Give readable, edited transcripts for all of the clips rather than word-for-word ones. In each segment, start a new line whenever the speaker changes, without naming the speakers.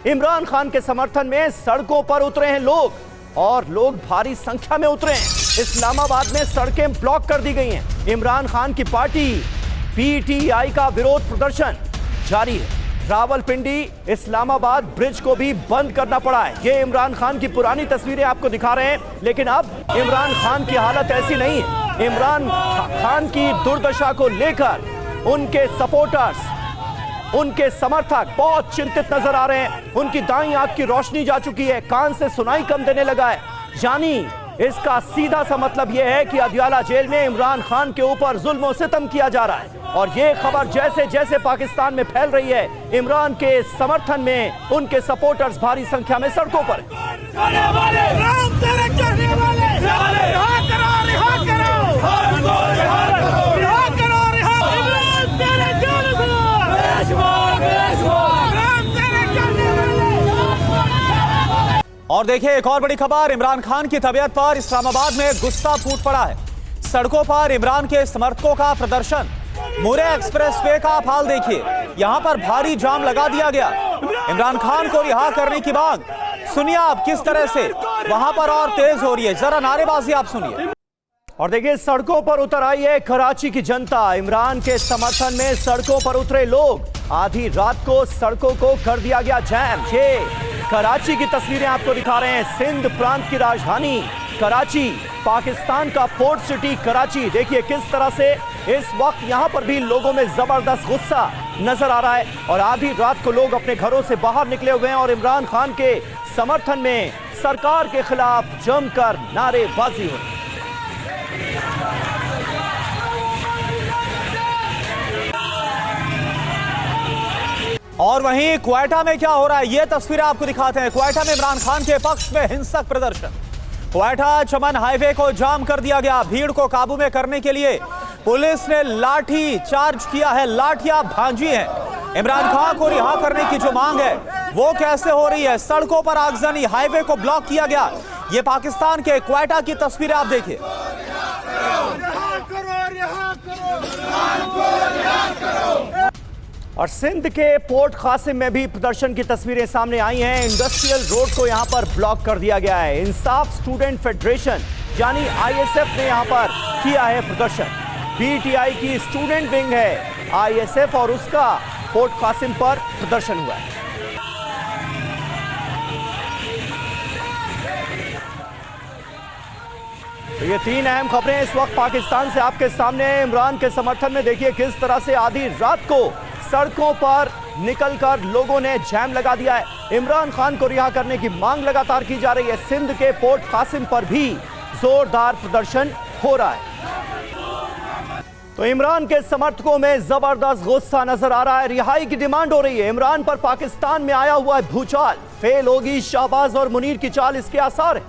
इमरान खान के समर्थन में सड़कों पर उतरे हैं लोग और लोग भारी संख्या में उतरे हैं। इस्लामाबाद में सड़कें ब्लॉक कर दी गई हैं। इमरान खान की पार्टी पीटीआई का विरोध प्रदर्शन जारी है। रावलपिंडी इस्लामाबाद ब्रिज को भी बंद करना पड़ा है। ये इमरान खान की पुरानी तस्वीरें आपको दिखा रहे हैं, लेकिन अब इमरान खान की हालत ऐसी नहीं है। इमरान खान की दुर्दशा को लेकर उनके सपोर्टर्स, उनके समर्थक बहुत चिंतित नजर आ रहे हैं। उनकी दाईं आंख की रोशनी जा चुकी है, कान से सुनाई कम देने लगा है। यानी इसका सीधा सा मतलब यह है कि अदियाला जेल में इमरान खान के ऊपर जुल्म और सितम किया जा रहा है। और ये खबर जैसे जैसे पाकिस्तान में फैल रही है, इमरान के समर्थन में उनके सपोर्टर्स भारी संख्या में सड़कों पर।
और देखिए एक और बड़ी खबर, इमरान खान की तबीयत पर इस्लामाबाद में गुस्सा फूट पड़ा है। सड़कों पर इमरान के समर्थकों का प्रदर्शन। मुरे एक्सप्रेस वे का आप हाल देखिए, यहां पर भारी जाम लगा दिया गया। इमरान खान को रिहा करने की मांग सुनिए आप किस तरह से वहां पर और तेज हो रही है। जरा नारेबाजी आप सुनिए।
और देखिए सड़कों पर उतर आई है कराची की जनता। इमरान के समर्थन में सड़कों पर उतरे लोग। आधी रात को सड़कों को कर दिया गया जैम। ये कराची की तस्वीरें आपको दिखा रहे हैं। सिंध प्रांत की राजधानी कराची, पाकिस्तान का पोर्ट सिटी कराची। देखिए किस तरह से इस वक्त यहां पर भी लोगों में जबरदस्त गुस्सा नजर आ रहा है। और आधी रात को लोग अपने घरों से बाहर निकले हुए हैं और इमरान खान के समर्थन में सरकार के खिलाफ जमकर नारेबाजी हो रही है।
और वहीं क्वेटा में क्या हो रहा है, ये तस्वीरें आपको दिखाते हैं। क्वेटा में इमरान खान के पक्ष में हिंसक प्रदर्शन। क्वेटा चमन हाईवे को जाम कर दिया गया। भीड़ को काबू में करने के लिए पुलिस ने लाठी चार्ज किया है, लाठियां भांजी हैं। इमरान खान को रिहा करने की जो मांग है वो कैसे हो रही है। सड़कों पर आगजनी, हाईवे को ब्लॉक किया गया। ये पाकिस्तान के क्वेटा की तस्वीरें आप देखिए।
और सिंध के पोर्ट कासिम में भी प्रदर्शन की तस्वीरें सामने आई हैं। इंडस्ट्रियल रोड को यहां पर ब्लॉक कर दिया गया है। इंसाफ स्टूडेंट फेडरेशन यानी आईएसएफ ने यहां पर किया है प्रदर्शन। पीटीआई की स्टूडेंट विंग है आईएसएफ और उसका पोर्ट कासिम पर प्रदर्शन हुआ है। तो ये तीन अहम खबरें इस वक्त पाकिस्तान से आपके सामने हैं। इमरान के समर्थन में देखिए किस तरह से आधी रात को सड़कों पर निकलकर लोगों ने जैम लगा दिया है। इमरान खान को रिहा करने की मांग लगातार की जा रही है। सिंध के पोर्ट कासिम पर भी जोरदार प्रदर्शन हो रहा है। तो इमरान के समर्थकों में जबरदस्त गुस्सा नजर आ रहा है। रिहाई की डिमांड हो रही है। इमरान पर पाकिस्तान में आया हुआ है भूचाल। फेल होगी शाहबाज और मुनीर की चाल, इसके आसार हैं।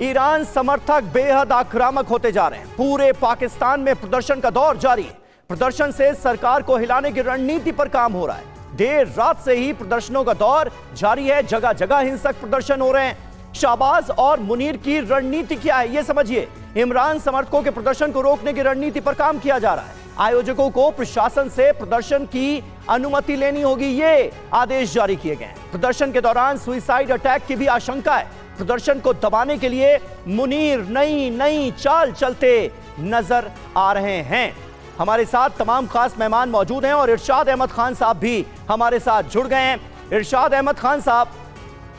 ईरान समर्थक बेहद आक्रामक होते जा रहे हैं। पूरे पाकिस्तान में प्रदर्शन का दौर जारी है। प्रदर्शन से सरकार को हिलाने की रणनीति पर काम हो रहा है। देर रात से ही प्रदर्शनों का दौर जारी है। जगह जगह हिंसक प्रदर्शन हो रहे हैं। शाहबाज और मुनीर की रणनीति क्या है, यह समझिए। इमरान समर्थकों के प्रदर्शन को रोकने की रणनीति पर काम किया जा रहा है। आयोजकों को प्रशासन से प्रदर्शन की अनुमति लेनी होगी, ये आदेश जारी किए गए हैं। प्रदर्शन के दौरान सुइसाइड अटैक की भी आशंका है। प्रदर्शन को दबाने के लिए मुनीर नई चाल चलते नजर आ रहे हैं। हमारे साथ तमाम खास मेहमान मौजूद हैं और इरशाद अहमद खान साहब भी हमारे साथ जुड़ गए हैं। इरशाद अहमद खान साहब,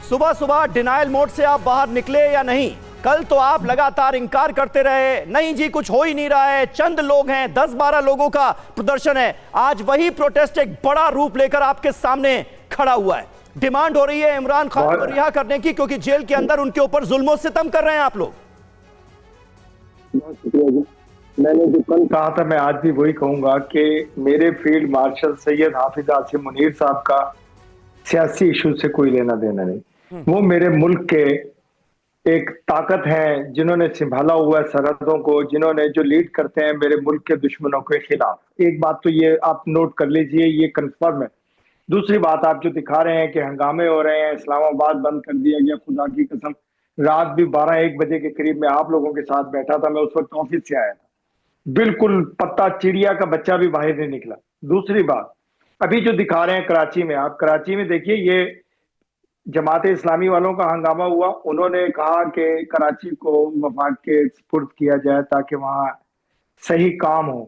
सुबह सुबह डिनायल मोड से आप बाहर निकले या नहीं? कल तो आप लगातार इंकार करते रहे, नहीं जी कुछ हो ही नहीं रहा है, चंद लोग हैं, 10-12 लोगों का प्रदर्शन है। आज वही प्रोटेस्ट एक बड़ा रूप लेकर आपके सामने खड़ा हुआ है। डिमांड हो रही है इमरान खान को रिहा करने की, क्योंकि जेल के अंदर उनके ऊपर जुल्म सितम कर रहे हैं आप लोग।
बहुत शुक्रिया जी। मैंने जो कल कहा था मैं आज भी वही कहूंगा कि मेरे फील्ड मार्शल सैयद हाफिज आसिम मुनीर साहब का सियासी इशू से कोई लेना देना नहीं। वो मेरे मुल्क के एक ताकत है जिन्होंने संभाला हुआ है सरहदों को, जिन्होंने जो लीड करते हैं मेरे मुल्क के दुश्मनों के खिलाफ। एक बात तो ये आप नोट कर लीजिए, ये कंफर्म है। दूसरी बात, आप जो दिखा रहे हैं कि हंगामे हो रहे हैं, इस्लामाबाद बंद कर दिया गया, खुदा की कसम रात भी 12-1 बजे के करीब में आप लोगों के साथ बैठा था। मैं उस वक्त ऑफिस से आया था, बिल्कुल पत्ता चिड़िया का बच्चा भी बाहर नहीं निकला। दूसरी बात, अभी जो दिखा रहे हैं कराची में, आप कराची में देखिए, ये जमात इस्लामी वालों का हंगामा हुआ। उन्होंने कहा कि कराची को वफाक के सुपुर्द किया जाए ताकि वहां सही काम हो।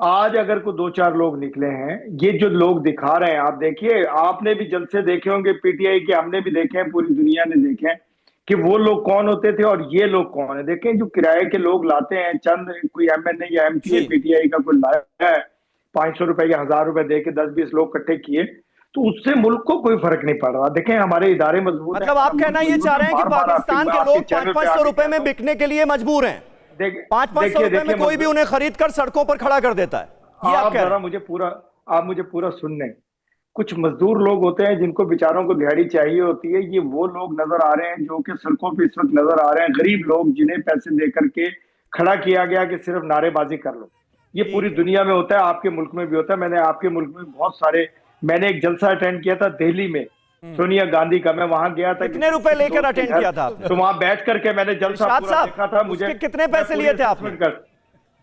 आज अगर कोई 2-4 लोग निकले हैं, ये जो लोग दिखा रहे हैं, आप देखिए, आपने भी जलसे देखे होंगे पीटीआई के, हमने भी देखे हैं, पूरी दुनिया ने देखे हैं कि वो लोग कौन होते थे और ये लोग कौन है। देखें, जो किराए के लोग लाते हैं, चंद कोई एमएनए या एमपी पीटीआई का कोई लाया है 500 रुपए या 1000 रुपए दे के 10-20 लोग इकट्ठे किए, तो उससे मुल्क को कोई फर्क नहीं पड़ रहा। देखें, हमारे इदारे मजबूत हैं।
मतलब आप कहना ये चाह रहे हैं कि पाकिस्तान के लोग 500 रुपए में बिकने के लिए मजबूर हैं। 500 रुपए में कोई भी उन्हें खरीद कर सड़कों पर खड़ा कर देता है। ये आप कह रहे हैं।
आप मुझे पूरा सुनने। कुछ मजदूर लोग होते हैं जिनको बेचारों को दिहाड़ी चाहिए होती है, ये वो लोग नजर आ रहे हैं जो कि सड़कों पे इस वक्त नजर आ रहे हैं। गरीब लोग जिन्हें पैसे दे करके खड़ा किया गया कि सिर्फ नारेबाजी कर लो। ये पूरी दुनिया में होता है, आपके मुल्क में भी होता है। मैंने आपके मुल्क में बहुत सारे, मैंने एक जलसा अटेंड किया था दिल्ली में, सोनिया गांधी का। मैं वहां गया था।
कितने रुपए लेकर अटेंड किया था आपने?
तो वहां बैठ करके मैंने जलसा पूरा देखा था। मुझे
कितने पैसे लिए थे आपने?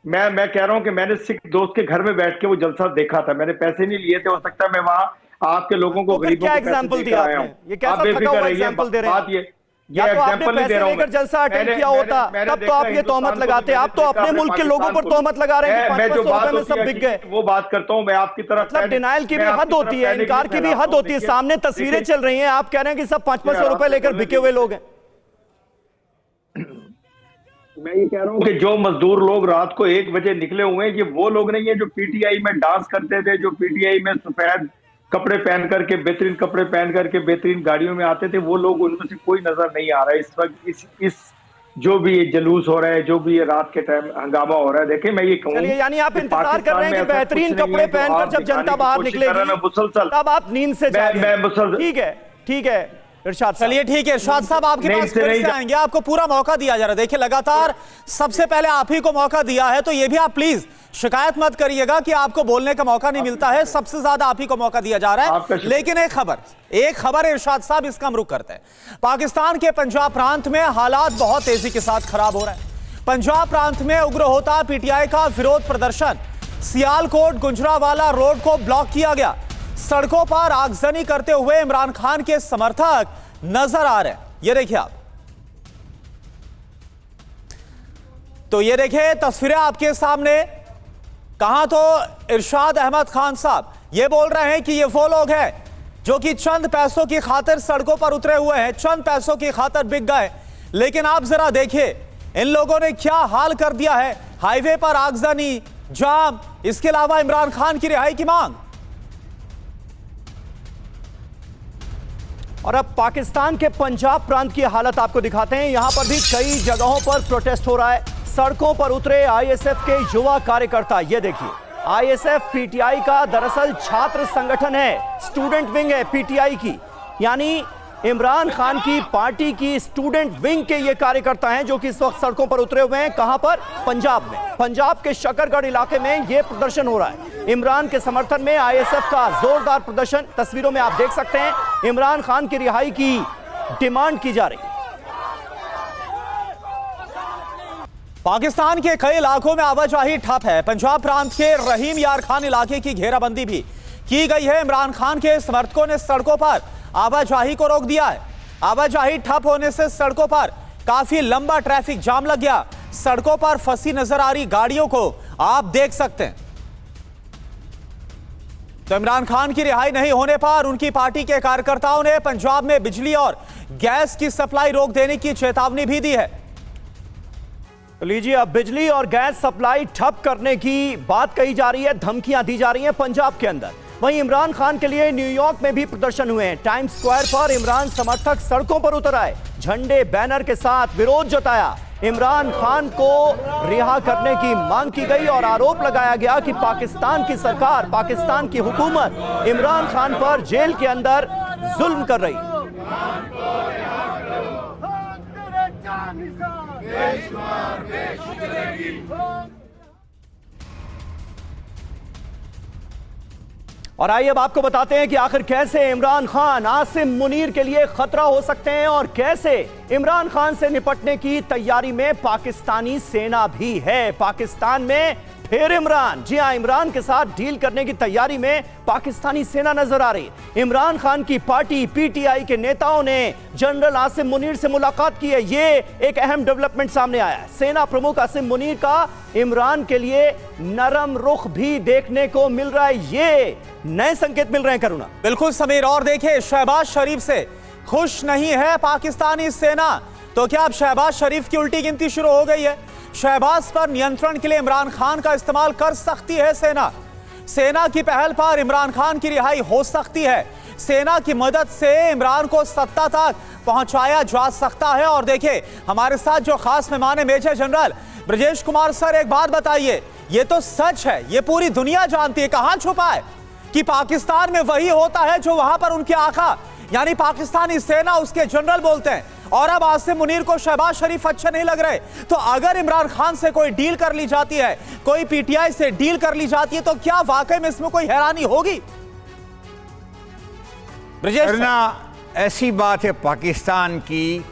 मैं कह रहा हूं कि मैंने सिख दोस्त के घर में बैठ के वो जलसा देखा था। मैंने पैसे नहीं लिए थे। हो सकता है मैं वहां आपके लोगों को, गरीबों को
एग्जांपल दिया आपने? ये कैसा थका हुआ एग्जांपल दे रहे हैं?
बात ये
या तो आपने पैसे लेकर जलसा अटेंड किया होता, तब तो आप ये तोहमत लगाते। आप तो अपने मुल्क के लोगों पर तोहमत लगा रहे हैं कि 500 रुपए में सब बिक गए।
वो बात करता हूं मैं आपकी तरफ।
मतलब डिनाइल की भी हद होती है, इनकार की भी हद होती है। सामने तस्वीरें चल रही हैं, आप कह रहे हैं कि सब 500 रुपए लेकर बिके हुए लोग हैं।
मैं ये कह रहा हूं कि जो मजदूर लोग रात को 1 बजे निकले हुए हैं, ये वो लोग नहीं है जो पीटीआई में डांस करते थे, जो पीटीआई में सफेद कपड़े पहन करके, बेहतरीन कपड़े पहन करके बेहतरीन गाड़ियों में आते थे। वो लोग, उनमें से कोई नजर नहीं आ रहा है इस वक्त। इस जो भी ये जुलूस हो रहा है, जो भी ये रात के टाइम हंगामा हो रहा है, देखें, मैं ये कहूँ,
यानी आप इंतजार कर रहे हैं कि बेहतरीन कपड़े पहनकर जब जनता बाहर निकलेगी तब आप नींद से जागें। ठीक है, ठीक है इरशाद,
चलिए ठीक है इरशाद साहब, आपके पास फिर से आएंगे। आपको पूरा मौका दिया जा रहा है। देखिए, लगातार सबसे पहले आप ही को मौका दिया है, तो ये भी आप प्लीज शिकायत मत करिएगा कि आपको बोलने का मौका नहीं मिलता है। सबसे ज्यादा आप ही को मौका दिया जा रहा है। लेकिन एक खबर इरशाद साहब, इसका हम रुख करते हैं। पाकिस्तान के पंजाब प्रांत में हालात बहुत तेजी के साथ खराब हो रहे हैं। पंजाब प्रांत में उग्र होता पीटीआई का विरोध प्रदर्शन। सियालकोट गुजरांवाला रोड को ब्लॉक किया गया। सड़कों पर आगजनी करते हुए इमरान खान के समर्थक नजर आ रहे हैं। ये देखिए आप, तो ये देखिए तस्वीरें आपके सामने। कहां तो इरशाद अहमद खान साहब ये बोल रहे हैं कि ये वो लोग हैं जो कि चंद पैसों की खातिर सड़कों पर उतरे हुए हैं, चंद पैसों की खातिर बिक गए। लेकिन आप जरा देखिए इन लोगों ने क्या हाल कर दिया है। हाईवे पर आगजनी, जाम, इसके अलावा इमरान खान की रिहाई की मांग।
और अब पाकिस्तान के पंजाब प्रांत की हालत आपको दिखाते हैं। यहां पर भी कई जगहों पर प्रोटेस्ट हो रहा है। सड़कों पर उतरे आईएसएफ के युवा कार्यकर्ता। ये देखिए, आईएसएफ पीटीआई का दरअसल छात्र संगठन है, स्टूडेंट विंग है पीटीआई की, यानी इमरान खान की पार्टी की स्टूडेंट विंग के ये कार्यकर्ता हैं जो कि इस वक्त सड़कों पर उतरे हुए हैं। कहां पर? पंजाब में। पंजाब के शकरगढ़ इलाके में ये प्रदर्शन हो रहा है। इमरान के समर्थन में आईएसएफ का जोरदार प्रदर्शन तस्वीरों में आप देख सकते हैं। इमरान खान की रिहाई की डिमांड की जा रही है।
पाकिस्तान के कई इलाकों में आवाजाही ठप है। पंजाब प्रांत के रहीम यार खान इलाके की घेराबंदी भी की गई है। इमरान खान के समर्थकों ने सड़कों पर आवाजाही को रोक दिया है। आवाजाही ठप होने से सड़कों पर काफी लंबा ट्रैफिक जाम लग गया। सड़कों पर फंसी नजर आ रही गाड़ियों को आप देख सकते हैं। तो इमरान खान की रिहाई नहीं होने पर उनकी पार्टी के कार्यकर्ताओं ने पंजाब में बिजली और गैस की सप्लाई रोक देने की चेतावनी भी दी है।
तो लीजिए, अब बिजली और गैस सप्लाई ठप करने की बात कही जा रही है, धमकियां दी जा रही हैं पंजाब के अंदर। वहीं इमरान खान के लिए न्यूयॉर्क में भी प्रदर्शन हुए हैं। टाइम्स स्क्वायर पर इमरान समर्थक सड़कों पर उतर आए, झंडे बैनर के साथ विरोध जताया। इमरान खान को रिहा करने की मांग की गई और आरोप लगाया गया कि पाकिस्तान की सरकार, पाकिस्तान की हुकूमत इमरान खान पर जेल के अंदर जुल्म कर रही। और आइए अब आपको बताते हैं कि आखिर कैसे इमरान खान आसिम मुनीर के लिए खतरा हो सकते हैं और कैसे इमरान खान से निपटने की तैयारी में पाकिस्तानी सेना भी है। पाकिस्तान में फिर इमरान, जी हां, इमरान के साथ डील करने की तैयारी में पाकिस्तानी सेना नजर आ रही। इमरान खान की पार्टी पीटीआई के नेताओं ने जनरल आसिम मुनीर से मुलाकात की है। ये एक अहम डेवलपमेंट सामने आया है। सेना प्रमुख आसिम मुनीर का इमरान के लिए नरम रुख भी देखने को मिल रहा है। ये नए संकेत मिल रहे हैं करुणा।
बिल्कुल समीर, और देखिए शहबाज शरीफ से खुश नहीं है पाकिस्तानी सेना, तो क्या अब शहबाज शरीफ की उल्टी गिनती शुरू हो गई है? शहबाज पर नियंत्रण के लिए इमरान खान का इस्तेमाल कर सकती है सेना। सेना की पहल पर इमरान खान की रिहाई हो सकती है। सेना की मदद से इमरान को सत्ता तक पहुंचाया जा सकता है। और देखिए हमारे साथ जो खास मेहमान है major general Brajesh Kumar sir, एक बात बताइए, ये तो सच है, ये पूरी दुनिया जानती है, कहां छुपा है कि पाकिस्तान में वही होता है जो वहां पर उनके आका यानी पाकिस्तानी सेना उसके जनरल बोलते हैं। और अब आसिम मुनीर को शहबाज शरीफ अच्छे नहीं लग रहे, तो अगर इमरान खान से कोई डील कर ली जाती है, कोई पीटीआई से डील कर ली जाती है, तो क्या वाकई में इसमें कोई हैरानी होगी?
ऐसी बात है, पाकिस्तान की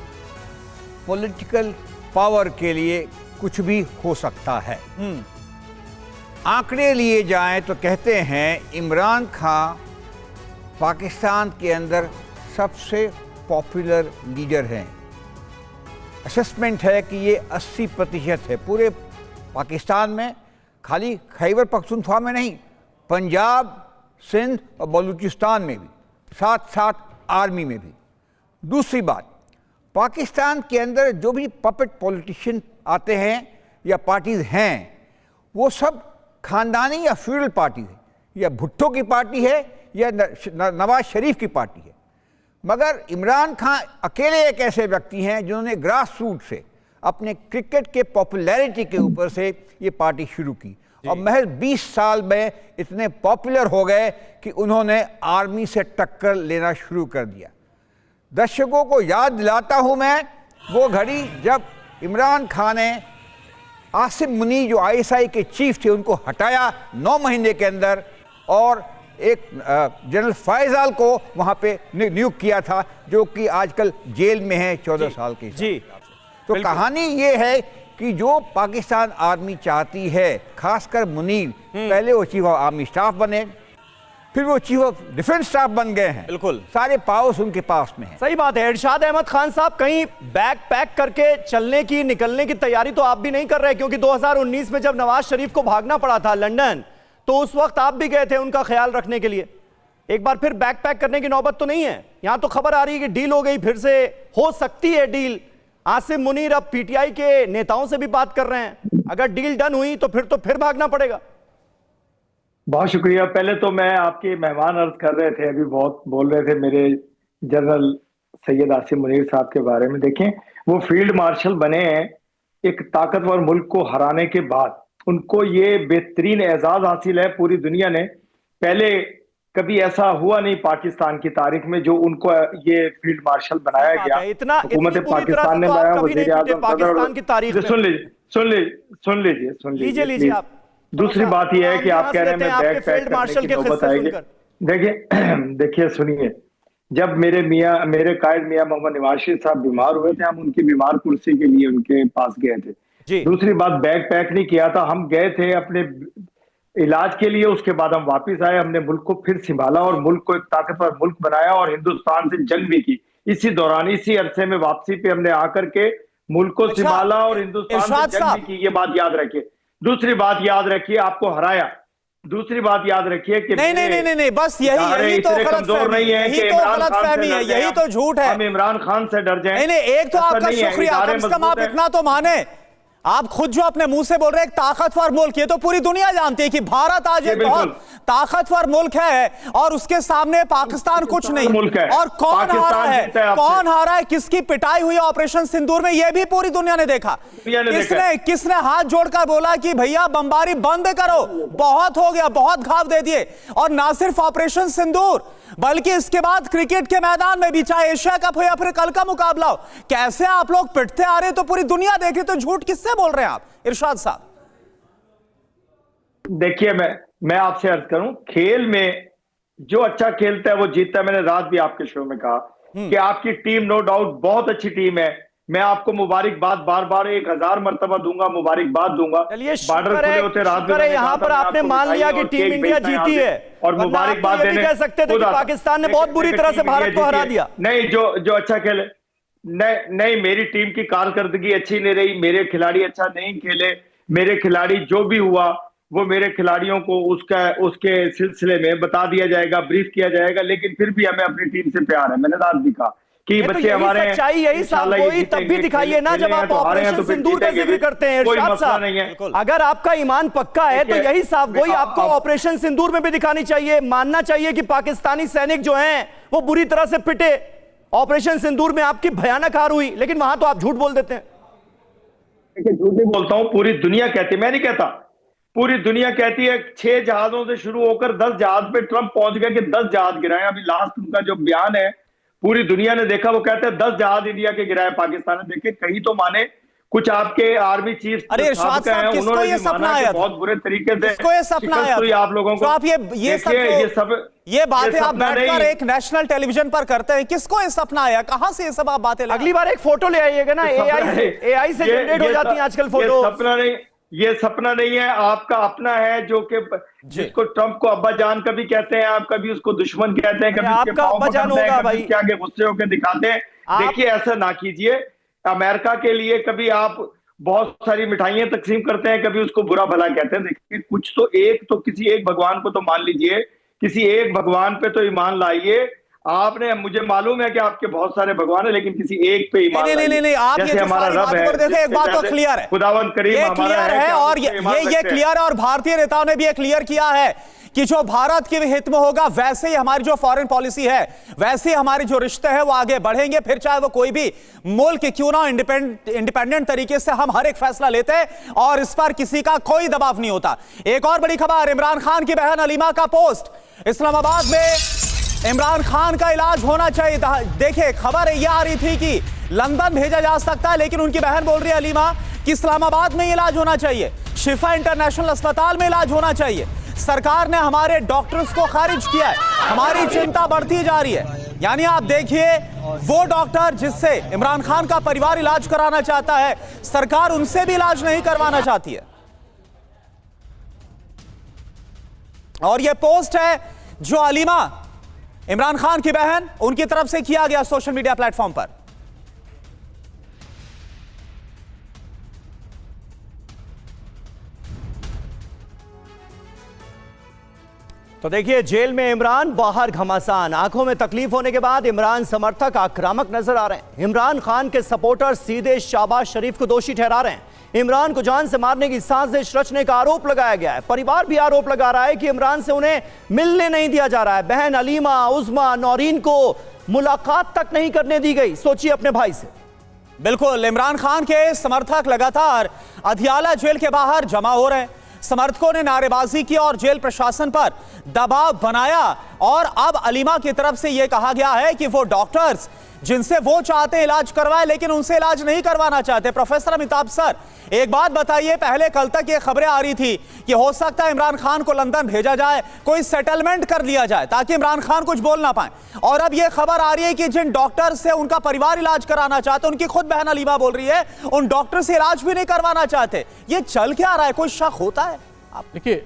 पॉलिटिकल पावर के लिए कुछ भी हो सकता है। आंकड़े लिए जाएं तो कहते हैं इमरान खान पाकिस्तान के अंदर सबसे पॉपुलर लीडर हैं। असेसमेंट है कि ये 80% है पूरे पाकिस्तान में, खाली खैबर पख्तूनख्वा में नहीं, पंजाब, सिंध और बलूचिस्तान में भी, साथ साथ आर्मी में भी। दूसरी बात, पाकिस्तान के अंदर जो भी पपेट पॉलिटिशियन आते हैं या पार्टीज हैं, वो सब खानदानी या फ्यूडल पार्टी है, या भुट्टो की पार्टी है या नवाज शरीफ की पार्टी है। मगर इमरान खान अकेले एक ऐसे व्यक्ति हैं जिन्होंने ग्रास रूट से अपने क्रिकेट के पॉपुलैरिटी के ऊपर से ये पार्टी शुरू की और महज 20 साल में इतने पॉपुलर हो गए कि उन्होंने आर्मी से टक्कर लेना शुरू कर दिया। दर्शकों को याद दिलाता हूं मैं वो घड़ी जब इमरान खान ने आसिम मुनीर जो आईएसआई के चीफ थे उनको हटाया 9 महीने के अंदर, और एक जनरल फैजाल को वहां पे नियुक्त किया था, जो कि आजकल जेल में है 14 साल की।
जी,
तो कहानी ये है कि जो पाकिस्तान आर्मी चाहती है, खासकर मुनीर, पहले वो चीफ ऑफ आर्मी स्टाफ बने, फिर वो चीफ ऑफ डिफेंस स्टाफ बन गए हैं।
बिल्कुल
सारे पावर्स उनके पास में है।
सही बात है। इरशाद अहमद खान साहब, कहीं बैग पैक करके चलने की, निकलने की तैयारी तो आप भी नहीं कर रहे, क्योंकि 2019 में जब नवाज शरीफ को भागना पड़ा था लंदन, तो उस वक्त आप भी गए थे उनका ख्याल रखने के लिए। एक बार फिर बैग पैक करने की नौबत तो नहीं है? यहां तो खबर आ रही है कि डील हो गई, फिर से हो सकती है डील। आसिम मुनीर अब पीटीआई के नेताओं से भी बात कर रहे हैं, अगर डील डन हुई तो फिर भागना पड़ेगा।
बहुत शुक्रिया। पहले तो मैं आपके मेहमान अर्ज कर रहे थे, अभी बहुत बोल रहे थे मेरे जनरल सैयद आसिम मुनीर साहब के बारे में। देखें, वो फील्ड मार्शल बने हैं एक ताकतवर मुल्क को हराने के बाद। उनको ये बेहतरीन एजाज हासिल है पूरी दुनिया ने। पहले कभी ऐसा हुआ नहीं पाकिस्तान की तारीख में जो उनको ये फील्ड मार्शल बनाया गया। हुकूमत पाकिस्तान ने बनाया, वज़ीर आज़म
पाकिस्तान की तारीख।
सुन लीजिए आप। दूसरी बात यह है कि आप कह रहे हैं मैं बैग पैक करने की नौबत आएगी। देखिए सुनिए, जब मेरे कायद मियां मोहम्मद नवाज शरीफ साहब बीमार हुए थे, हम उनकी बीमार कुर्सी के लिए उनके पास गए थे। दूसरी बात, बैग पैक नहीं किया था, हम गए थे अपने इलाज के लिए, उसके बाद हम वापस आए, हमने मुल्क को फिर संभाला और मुल्क को एक ताकतवर मुल्क बनाया और हिंदुस्तान से जंग भी की। इसी दौरान, इसी अरसे में वापसी पे हमने आकर के मुल्क को संभाला और हिंदुस्तान से जंग भी की। ये बात याद रखिए। दूसरी बात याद रखिए, आपको हराया। दूसरी बात याद रखिए कि
नहीं, बस यही तो
कमजोर नहीं है कि
यही तो झूठ है।
हम इमरान खान से डर जाएं।
नहीं, एक तो आपका शुक्रिया, कम से कम आप इतना तो माने। आप खुद जो अपने मुंह से बोल रहे हैं एक ताकतवर मुल्क, ये तो पूरी दुनिया जानती है कि भारत आज एक बहुत ताकतवर मुल्क है और उसके सामने पाकिस्तान कुछ नहीं। और कौन हारा है, किसकी पिटाई हुई ऑपरेशन सिंदूर में, यह भी पूरी दुनिया ने देखा। किसने हाथ जोड़कर बोला कि भैया बमबारी बंद करो, बहुत हो गया, बहुत घाव दे दिए। और ना सिर्फ ऑपरेशन सिंदूर, बल्कि इसके बाद क्रिकेट के मैदान में भी, चाहे एशिया कप हो या फिर कल का मुकाबला हो, कैसे आप लोग पिटते आ रहे, तो पूरी दुनिया देख रही। तो झूठ किससे बोल रहे हैं आप इरशाद साहब?
देखिए, मैं आपसे अर्ज करूं, खेल में जो अच्छा खेलता है वो जीतता है। मैंने रात भी आपके शो में कहा कि आपकी टीम नो डाउट बहुत अच्छी टीम है, मैं आपको मुबारकबाद बार बार 1000 मरतबा दूंगा, मुबारकबाद दूंगा।
चलिए,
बॉर्डर
शुक्र
खुले
है,
होते रात
शुक्र है यहाँ पर आपने मान लिया कि टीम इंडिया जीती है,
और
वरना आप
मुबारकबाद
तो ये भी
देने
कह सकते थे कि पाकिस्तान ने बहुत बुरी तरह से भारत को हरा दिया।
नहीं, जो अच्छा खेले, नहीं, मेरी टीम की कारकर्दगी अच्छी नहीं रही, मेरे खिलाड़ी अच्छा नहीं खेले, मेरे खिलाड़ी जो भी हुआ वो मेरे खिलाड़ियों को उसके सिलसिले में बता दिया जाएगा, ब्रीफ किया जाएगा, लेकिन फिर भी हमें अपनी टीम से प्यार है। मैंने रात भी कहा कि बच्चे हमारे हैं,
सच्चाई यही साफ गोई तब भी दिखाइए ना जब आप ऑपरेशन सिंदूर का जिक्र करते हैं इरशाद साहब। अगर आपका ईमान पक्का है तो यही साफ गोई आपको ऑपरेशन सिंदूर में भी दिखानी चाहिए। मानना चाहिए कि पाकिस्तानी सैनिक जो हैं वो बुरी तरह से पिटे। ऑपरेशन सिंदूर में आपकी भयानक हार हुई, लेकिन वहां तो आप झूठ बोल देते हैं।
झूठ नहीं बोलता हूं, पूरी दुनिया कहती है, मैं नहीं कहता, पूरी दुनिया कहती है। 6 जहाजों से शुरू होकर 10 जहाज पे ट्रंप पहुंच गया कि 10 जहाज गिराए। अभी लास्ट उनका जो बयान है पूरी दुनिया ने देखा, वो कहते हैं 10 जहाज इंडिया के गिराए पाकिस्तान ने। देखे कहीं तो माने, कुछ आपके आर्मी चीफ
अरे इरशाद साहब, किसको ये सपना आया था?
बहुत बुरे तरीके से
किसको ये सपना आया था?
आप लोगों को,
तो आप ये बातें आप बैठकर एक नेशनल टेलीविजन पर करते हैं, किसको ये सपना आया? कहां से ये सब आप बातें?
अगली बार एक फोटो ले आइएगा ना, एआई से जनरेट हो जाती है आजकल फोटो।
ये सपना नहीं है, आपका अपना है, जो कि जिसको ट्रंप को अब्बा जान कभी कहते हैं, आप कभी उसको दुश्मन कहते हैं, कभी उसके पांव पकड़ते हैं, कभी उसके आगे गुस्से होकर दिखाते हैं। देखिए ऐसा ना कीजिए। अमेरिका के लिए कभी आप बहुत सारी मिठाइयां तकसीम करते हैं, कभी उसको बुरा भला कहते हैं। देखिए कुछ तो किसी एक भगवान को तो मान लीजिए, किसी एक भगवान पे तो ईमान लाइए। आपने, मुझे मालूम है कि आपके बहुत सारे भगवान है, लेकिन किसी एक पे ईमान
नहीं, आप
जैसे हमारा रब है,
देखिए एक बात तो क्लियर है,
खुदावंद करीम हमारा है,
और ये क्लियर है, और भारतीय नेताओं ने भी ये क्लियर किया है कि जो भारत के हित में होगा वैसे ही हमारी जो फॉरेन पॉलिसी है, वैसे ही हमारे जो रिश्ते हैं वो आगे बढ़ेंगे। फिर चाहे वो कोई भी मुल्क क्यों ना, इंडिपेंडेंट तरीके से हम हर एक फैसला लेते हैं और इस पर किसी का कोई दबाव नहीं होता। एक और बड़ी खबर, इमरान खान की बहन अलीमा का पोस्ट। इस्लामाबाद में इमरान खान का इलाज होना चाहिए। देखिए खबर यह आ रही थी कि लंदन भेजा जा सकता है, लेकिन उनकी बहन बोल रही है अलीमा कि इस्लामाबाद में इलाज होना चाहिए, शिफा इंटरनेशनल अस्पताल में इलाज होना चाहिए। सरकार ने हमारे डॉक्टर्स को खारिज किया है, हमारी चिंता बढ़ती जा रही है। यानी आप देखिए, वो डॉक्टर जिससे इमरान खान का परिवार इलाज कराना चाहता है, सरकार उनसे भी इलाज नहीं करवाना चाहती है। और यह पोस्ट है जो अलीमा, इमरान खान की बहन, उनकी तरफ से किया गया सोशल मीडिया प्लेटफॉर्म पर।
तो देखिए, जेल में इमरान, बाहर घमासान। आंखों में तकलीफ होने के बाद इमरान समर्थक आक्रामक नजर आ रहे हैं। इमरान खान के सपोर्टर सीधे शहबाज शरीफ को दोषी ठहरा रहे हैं। इमरान को जान से मारने की साजिश रचने का आरोप लगाया गया है। परिवार भी आरोप लगा रहा है कि इमरान से उन्हें मिलने नहीं दिया जा रहा है। बहन अलीमा, उज़मा, नौरीन को मुलाकात तक नहीं करने दी गई। सोचिए अपने भाई से।
बिल्कुल, इमरान खान के समर्थक लगातार अदियाला जेल के बाहर जमा हो रहे हैं। समर्थकों ने नारेबाजी की और जेल प्रशासन पर दबाव बनाया, और अब अलीमा की तरफ से यह कहा गया है कि वो डॉक्टर्स जिनसे वो चाहते हैं इलाज करवाएं, लेकिन उनसे इलाज नहीं करवाना चाहते। प्रोफेसर अमिताभ सर, एक बात बताइए, पहले कल तक ये खबरें आ रही थी कि हो सकता है इमरान खान को लंदन भेजा जाए, कोई सेटलमेंट कर लिया जाए ताकि इमरान खान कुछ बोल ना पाए, और अब ये खबर आ रही है कि जिन डॉक्टर से उनका परिवार इलाज कराना चाहते, उनकी खुद बहन अलीमा बोल रही है उन डॉक्टर से इलाज भी नहीं करवाना चाहते। ये चल क्या रहा है? कोई शक होता है? आप
देखिए,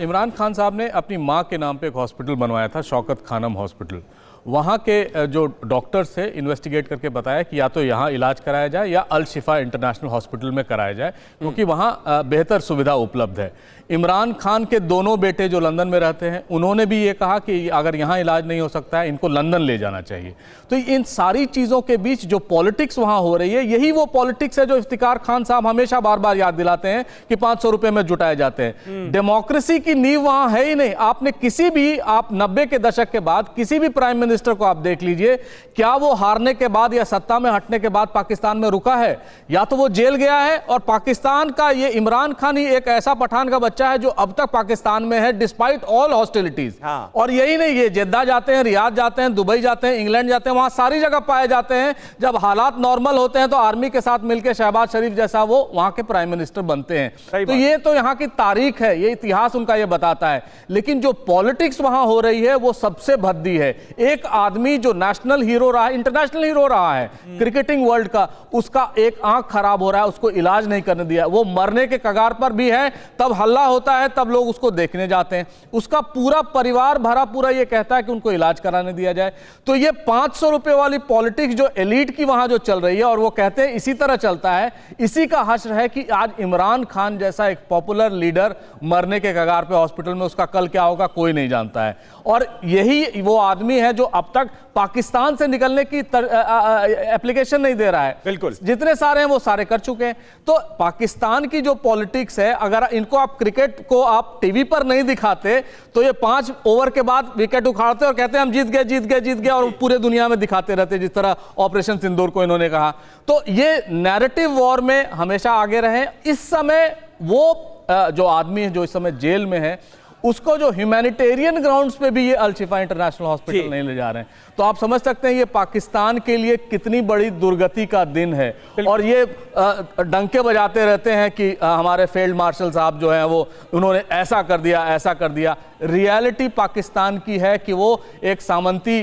इमरान खान साहब ने अपनी माँ के नाम पे एक हॉस्पिटल बनवाया था, शौकत खानम हॉस्पिटल। वहाँ के जो डॉक्टर्स से इन्वेस्टिगेट करके बताया कि या तो यहाँ इलाज कराया जाए या अल शिफा इंटरनेशनल हॉस्पिटल में कराया जाए, क्योंकि वहाँ बेहतर सुविधा उपलब्ध है। इमरान खान के दोनों बेटे जो लंदन में रहते हैं, उन्होंने भी ये कहा कि अगर यहाँ इलाज नहीं हो सकता है, इनको लंदन ले जाना चाहिए। तो इन सारी चीज़ों के बीच जो पॉलिटिक्स वहाँ हो रही है, यही वो पॉलिटिक्स है जो इफ्तिकार खान साहब हमेशा बार बार याद दिलाते हैं कि 500 रुपये में जुटाए जाते हैं। डेमोक्रेसी की नींव वहाँ है ही नहीं। आपने किसी भी, आप 90 के दशक के बाद किसी भी प्राइम मिनिस्टर को आप देख लीजिए, क्या वो हारने के बाद या सत्ता में हटने के बाद पाकिस्तान में रुका है? या तो वो जेल गया है, और पाकिस्तान का ये इमरान खान ही एक ऐसा पठान का बच्चा है जो अब तक पाकिस्तान में है डिस्पाइट ऑल हॉस्टिलिटीज। और यही नहीं, ये जिद्दा जाते हैं, रियाद जाते हैं, दुबई जाते हैं, इंग्लैंड जाते हैं, वहां सारी जगह पाए जाते हैं। जब हालात नॉर्मल होते हैं तो आर्मी के साथ मिलकर शहबाज शरीफ जैसा वो वहां के प्राइम मिनिस्टर बनते हैं। तो ये तो यहाँ की तारीख है, ये इतिहास उनका ये बताता है। लेकिन जो पॉलिटिक्स वहां हो रही है वो सबसे भद्दी है। एक आदमी जो नेशनल हीरो रहा है, इंटरनेशनल हीरो रहा है क्रिकेटिंग वर्ल्ड का, उसका एक आंख खराब हो रहा है, उसको इलाज नहीं करने दिया, वो मरने के कगार पर भी है, तब हल्ला होता है, तब लोग उसको देखने जाते हैं। उसका पूरा परिवार भरा पूरा ये कहता है कि उनको इलाज कराने दिया जाए। तो ये 500 रुपए वाली पॉलिटिक्स जो एलीट की वहां जो चल रही है, और वो कहते हैं इसी तरह चलता है, इसी का हश्र है कि आज इमरान खान जैसा एक पॉपुलर लीडर मरने के कगार पे हॉस्पिटल में, उसका कल क्या होगा कोई नहीं जानता है। और यही वो आदमी है जो अब तक पाकिस्तान से निकलने की एप्लीकेशन नहीं दे रहा है।
बिल्कुल।
जितने सारे हैं वो सारे कर चुके हैं। तो पाकिस्तान की जो पॉलिटिक्स है, अगर इनको आप क्रिकेट को आप टीवी पर नहीं दिखाते तो ये 5 ओवर के बाद विकेट उखाड़ते और कहते हैं हम जीत गए जीत गए जीत गए, और पूरे दुनिया में दिखाते रहते, जिस तरह ऑपरेशन सिंदूर को इन्होंने कहा। तो ये नैरेटिव वॉर में हमेशा आगे रहे। इस समय वो जो आदमी है जो इस समय जेल में है, उसको जो ह्यूमैनिटेरियन ग्राउंड्स पे भी ये अल शिफा इंटरनेशनल हॉस्पिटल नहीं ले जा रहे हैं। तो आप समझ सकते हैं ये पाकिस्तान के लिए कितनी बड़ी दुर्गति का दिन है। और ये डंके बजाते रहते हैं कि हमारे फील्ड मार्शल साहब जो हैं वो उन्होंने ऐसा कर दिया ऐसा कर दिया। रियलिटी पाकिस्तान की है कि वो एक सामंती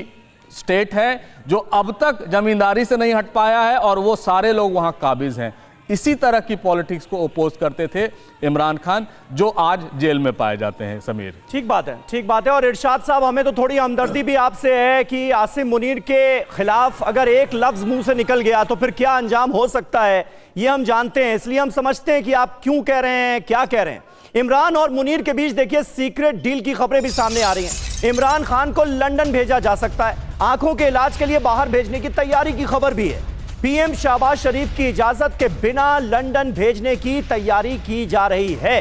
स्टेट है जो अब तक जमींदारी से नहीं हट पाया है, और वो सारे लोग वहां काबिज हैं। इसी तरह की पॉलिटिक्स को अपोज करते थे इमरान खान, जो आज जेल में पाए जाते हैं। समीर,
ठीक बात है, ठीक बात है। और इरशाद साहब, हमें तो थोड़ी हमदर्दी भी आपसे है कि आसिम मुनीर के खिलाफ अगर एक लफ्ज मुंह से निकल गया तो फिर क्या अंजाम हो सकता है, ये हम जानते हैं। इसलिए हम समझते हैं कि आप क्यों कह रहे हैं, क्या कह रहे हैं। इमरान और मुनीर के बीच देखिए सीक्रेट डील की खबरें भी सामने आ रही हैं। इमरान खान को लंदन भेजा जा सकता है, आंखों के इलाज के लिए बाहर भेजने की तैयारी की खबर भी है। पीएम शहबाज शरीफ की इजाजत के बिना लंदन भेजने की तैयारी की जा रही है।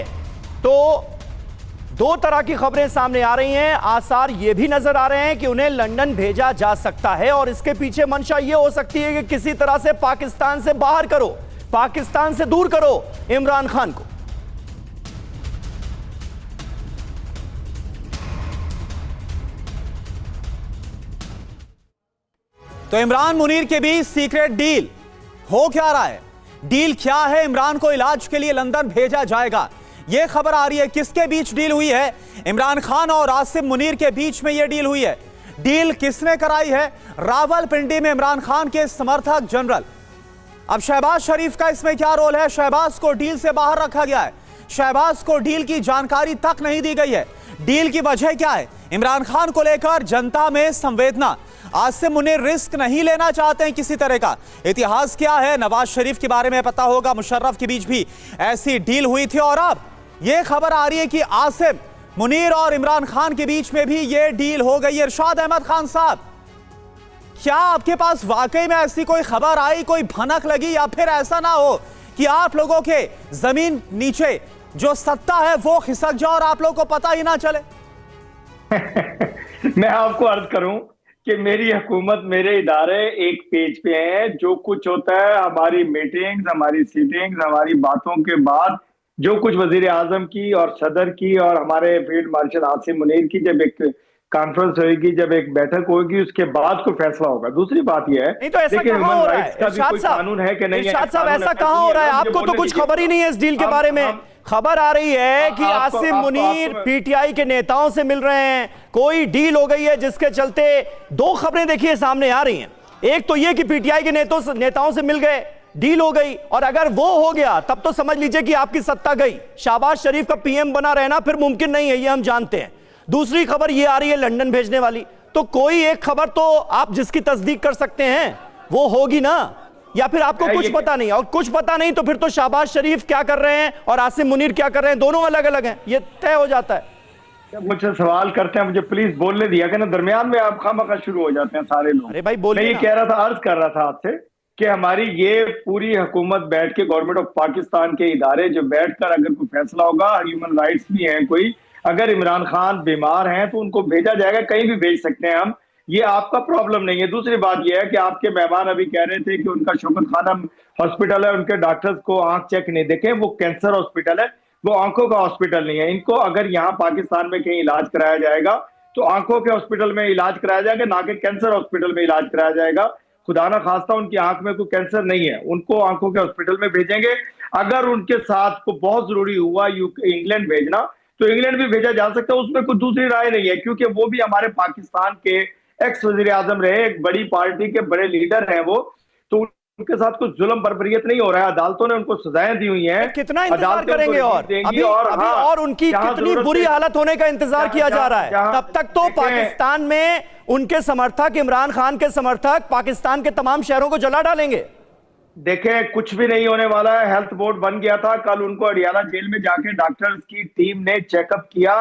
तो दो तरह की खबरें सामने आ रही हैं। आसार ये भी नजर आ रहे हैं कि उन्हें लंदन भेजा जा सकता है, और इसके पीछे मंशा ये हो सकती है कि किसी तरह से पाकिस्तान से बाहर करो, पाकिस्तान से दूर करो इमरान खान को।
तो इमरान मुनीर के बीच सीक्रेट डील हो क्या रहा है? डील क्या है? इमरान को इलाज के लिए लंदन भेजा जाएगा, यह खबर आ रही है। किसके बीच डील हुई है? इमरान खान और आसिम मुनीर के बीच में यह डील हुई है। डील किसने कराई है? रावलपिंडी में इमरान खान के समर्थक जनरल। अब शहबाज शरीफ का इसमें क्या रोल है? शहबाज को डील से बाहर रखा गया है, शहबाज को डील की जानकारी तक नहीं दी गई है। डील की वजह क्या है? इमरान खान को लेकर जनता में संवेदना। आसिम मुनीर रिस्क नहीं लेना चाहते हैं किसी तरह का। इतिहास क्या है? नवाज शरीफ के बारे में पता होगा, मुशर्रफ के बीच भी ऐसी डील हुई थी, और अब यह खबर आ रही है कि आसिम मुनीर और इमरान खान के बीच में भी यह डील हो गई है। इरशाद अहमद खान साहब, क्या आपके पास वाकई में ऐसी कोई खबर आई, कोई भनक लगी, या फिर ऐसा ना हो कि आप लोगों के जमीन नीचे जो सत्ता है वो खिसक जाए और आप लोगों को पता ही ना चले?
मैं आपको अर्ज करूं कि मेरी हुकूमत, मेरे इदारे एक पेज पे हैं। जो कुछ होता है, हमारी मीटिंग्स, हमारी सीटिंग्स, हमारी बातों के बाद जो कुछ वजीर आजम की और सदर की और हमारे फील्ड मार्शल आसिम मुनीर की जब एक कॉन्फ्रेंस होगी, जब एक बैठक होगी, उसके बाद कोई फैसला होगा। दूसरी बात यह है,
नहीं तो ऐसा कहां हो रहा है इरशाद साहब?
कानून है कि नहीं?
इरशाद साहब, ऐसा कहां हो रहा है? आपको तो कुछ खबर ही नहीं है इस डील के बारे में। खबर आ रही है कि आसिम मुनीर पीटीआई के नेताओं से मिल रहे हैं, कोई डील हो गई है, जिसके चलते दो खबरें देखिए सामने आ रही हैं। एक तो ये कि पीटीआई के नेताओं से मिल गए, डील हो गई, और अगर वो हो गया तब तो समझ लीजिए कि आपकी सत्ता गई। शहबाज शरीफ का पीएम बना रहना फिर मुमकिन नहीं है, ये हम जानते हैं। दूसरी खबर ये आ रही है लंदन भेजने वाली। तो कोई एक खबर तो आप जिसकी तस्दीक कर सकते हैं वो होगी ना, या फिर आपको कुछ पता नहीं? और कुछ पता नहीं तो फिर तो शहबाज शरीफ क्या कर रहे हैं और आसिम मुनीर क्या कर रहे हैं, दोनों अलग अलग हैं, ये तय हो जाता है।
मुझसे सवाल करते हैं, मुझे प्लीज बोलने दिया कि ना, दरमियान में आप खामखा शुरू हो जाते हैं सारे लोग।
अरे भाई बोलिए।
मैं ये कह रहा था, अर्ज कर रहा था आपसे कि हमारी ये पूरी हुकूमत बैठ के, गवर्नमेंट ऑफ पाकिस्तान के इदारे जो बैठकर अगर कोई फैसला होगा, ह्यूमन राइट्स भी हैं कोई, अगर इमरान खान बीमार हैं तो उनको भेजा जाएगा, कहीं भी भेज सकते हैं हम, ये आपका प्रॉब्लम नहीं है। दूसरी बात यह है कि आपके मेहमान अभी कह रहे थे कि उनका शौकत खानम हॉस्पिटल है, उनके डॉक्टर्स को आंख चेक नहीं देखे, वो कैंसर हॉस्पिटल है, वो आंखों का हॉस्पिटल नहीं है। इनको अगर यहाँ पाकिस्तान में कहीं इलाज कराया जाएगा तो आंखों के हॉस्पिटल में इलाज कराया जाएगा, ना कि कैंसर हॉस्पिटल में इलाज कराया जाएगा। खुदा ना खास्ता उनकी आंख में कोई कैंसर नहीं है, उनको आंखों के हॉस्पिटल में भेजेंगे। अगर उनके साथ को बहुत जरूरी हुआ इंग्लैंड भेजना तो इंग्लैंड भी भेजा जा सकता है, उसमें कोई दूसरी राय नहीं है, क्योंकि वो भी हमारे पाकिस्तान के एक्स वजीर आजम रहे, एक बड़ी पार्टी के बड़े लीडर हैं वो, तो उनके साथ कुछ जुल्म बर्बरियत नहीं हो रहा है। अदालतों ने उनको सजाएं दी हुई हैं।
कितना इंतजार करेंगे अभी और उनकी कितनी बुरी हालत होने का इंतजार किया जा रहा है। तब तक तो पाकिस्तान में उनके समर्थक, इमरान खान के समर्थक पाकिस्तान के तमाम शहरों को जला डालेंगे।
देखें, कुछ भी नहीं होने वाला है। हेल्थ बोर्ड बन गया था, कल उनको अडियाला जेल में जाके डॉक्टर्स की टीम ने चेकअप किया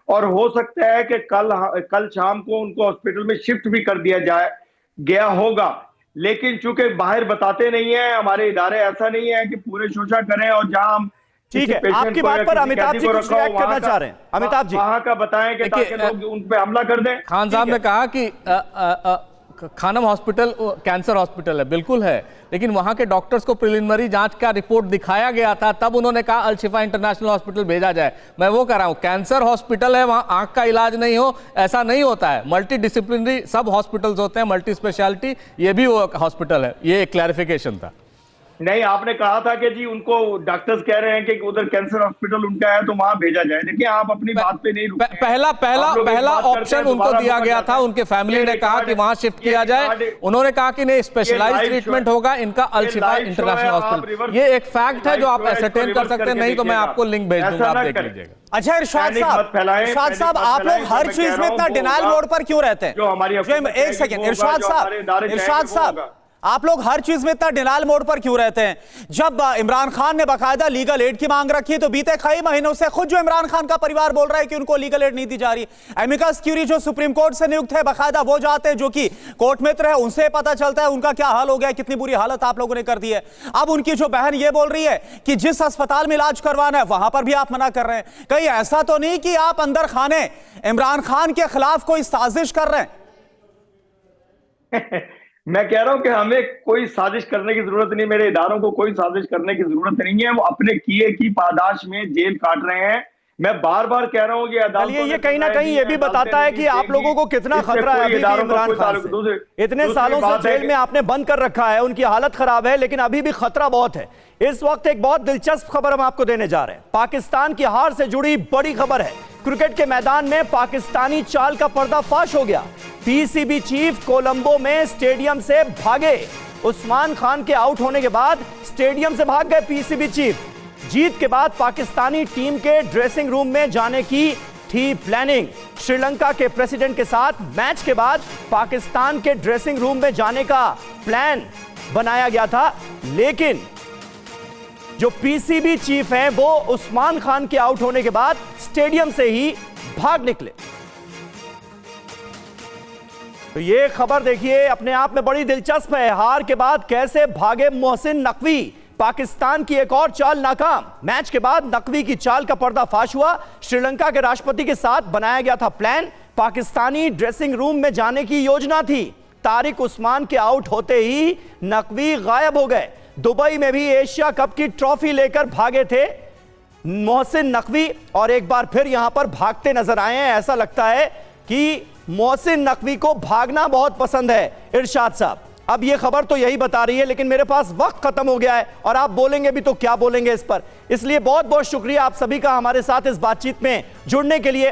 और हो सकता है कि कल शाम को उनको हॉस्पिटल में शिफ्ट भी कर दिया गया होगा। लेकिन चूंकि बाहर बताते नहीं है हमारे इदारे, ऐसा नहीं है कि पूरे शोषा करें और जहां हम
ठीक है, आपकी बात पर अमिताभ जी कुछ रिएक्ट करना चाह रहे हैं। अमिताभ जी
वहां का बताएं कि ताकि लोग उन पे हमला कर दें।
खान साहब ने कहा कि खानम हॉस्पिटल कैंसर हॉस्पिटल है, बिल्कुल है, लेकिन वहां के डॉक्टर्स को प्रिलिमिनरी जांच का रिपोर्ट दिखाया गया था, तब उन्होंने कहा अल शिफा इंटरनेशनल हॉस्पिटल भेजा जाए। मैं वो कह रहा हूं, कैंसर हॉस्पिटल है, वहां आंख का इलाज नहीं हो, ऐसा नहीं होता है। मल्टी डिसिप्लिनरी सब हॉस्पिटल्स होते हैं, मल्टी स्पेशलिटी, ये भी वो हॉस्पिटल है। ये एक क्लैरिफिकेशन था।
नहीं, आपने कहा था कि जी उनको डॉक्टर्स कह रहे हैं कि उधर कैंसर हॉस्पिटल उनका है तो वहां भेजा जाए। देखिए, आप अपनी बात पे नहीं रुके।
पहला ऑप्शन उनको दिया गया था, उनके फैमिली ने कहा कि वहां शिफ्ट किया जाए। उन्होंने कहा कि नहीं, स्पेशलाइज्ड ट्रीटमेंट होगा इनका अल शिफा इंटरनेशनल हॉस्पिटल। ये एक फैक्ट है जो आप एसरटेन कर सकते हैं, नहीं तो मैं आपको लिंक भेज दूंगा, आप देख लीजिएगा।
अच्छा इरशाद साहब, आप लोग हर चीज में इतना डिनायल मोड पर क्यों रहते हैं? एक सेकेंड, इरशाद साहब, आप लोग हर चीज में इतना डिनायल मोड पर क्यों रहते हैं? जब इमरान खान ने बाकायदा लीगल एड की मांग रखी है तो बीते कई महीनों से खुद जो इमरान खान का परिवार बोल रहा है कि उनको लीगल एड नहीं दी जा रही। एमिकस क्यूरी जो सुप्रीम कोर्ट से नियुक्त है, बाकायदा वो जाते हैं जो कि कोर्ट मित्र है, उनसे पता चलता है उनका क्या हाल हो गया, कितनी बुरी हालत आप लोगों ने कर दी है। अब उनकी जो बहन ये बोल रही है कि जिस अस्पताल में इलाज करवाना है वहां पर भी आप मना कर रहे हैं। कहीं ऐसा तो नहीं कि आप अंदर खाने इमरान खान के खिलाफ कोई साजिश कर रहे हैं?
मैं कह रहा हूं कि हमें कोई साजिश करने की जरूरत नहीं, मेरे इदारों को कोई साजिश करने की जरूरत नहीं है। वो अपने किए की पादाश में जेल काट रहे हैं। मैं बार बार कह रहा हूं कि अदालतों
ये कहीं ना कहीं ये भी बताता है कि आप लोगों को कितना खतरा है अभी भी इमरान खान से। इतने सालों से जेल में आपने बंद कर रखा है, उनकी हालत खराब है, लेकिन अभी भी खतरा बहुत है। इस वक्त एक बहुत दिलचस्प खबर हम आपको देने जा रहे हैं। पाकिस्तान की हार से जुड़ी बड़ी खबर है। क्रिकेट के मैदान में पाकिस्तानी चाल का पर्दाफाश हो गया। पीसीबी चीफ कोलंबो में स्टेडियम से भागे। उस्मान खान के आउट होने के बाद स्टेडियम से भाग गए पीसीबी चीफ। जीत के बाद पाकिस्तानी टीम के ड्रेसिंग रूम में जाने की थी प्लानिंग। श्रीलंका के प्रेसिडेंट के साथ मैच के बाद पाकिस्तान के ड्रेसिंग रूम में जाने का प्लान बनाया गया था, लेकिन जो पीसीबी चीफ हैं वो उस्मान खान के आउट होने के बाद स्टेडियम से ही भाग निकले। तो ये खबर देखिए, अपने आप में बड़ी दिलचस्प है। हार के बाद कैसे भागे मोहसिन नकवी। पाकिस्तान की एक और चाल नाकाम। मैच के बाद नकवी की चाल का पर्दाफाश हुआ। श्रीलंका के राष्ट्रपति के साथ बनाया गया था प्लान। पाकिस्तानी ड्रेसिंग रूम में जाने की योजना थी। तारिक उस्मान के आउट होते ही नकवी गायब हो गए। दुबई में भी एशिया कप की ट्रॉफी लेकर भागे थे मोहसिन नकवी, और एक बार फिर यहां पर भागते नजर आए हैं। ऐसा लगता है कि मोहसिन नकवी को भागना बहुत पसंद है। इरशाद साहब, अब ये खबर तो यही बता रही है, लेकिन मेरे पास वक्त खत्म हो गया है और आप बोलेंगे भी तो क्या बोलेंगे इस पर। इसलिए बहुत बहुत शुक्रिया आप सभी का हमारे साथ इस बातचीत में जुड़ने के लिए।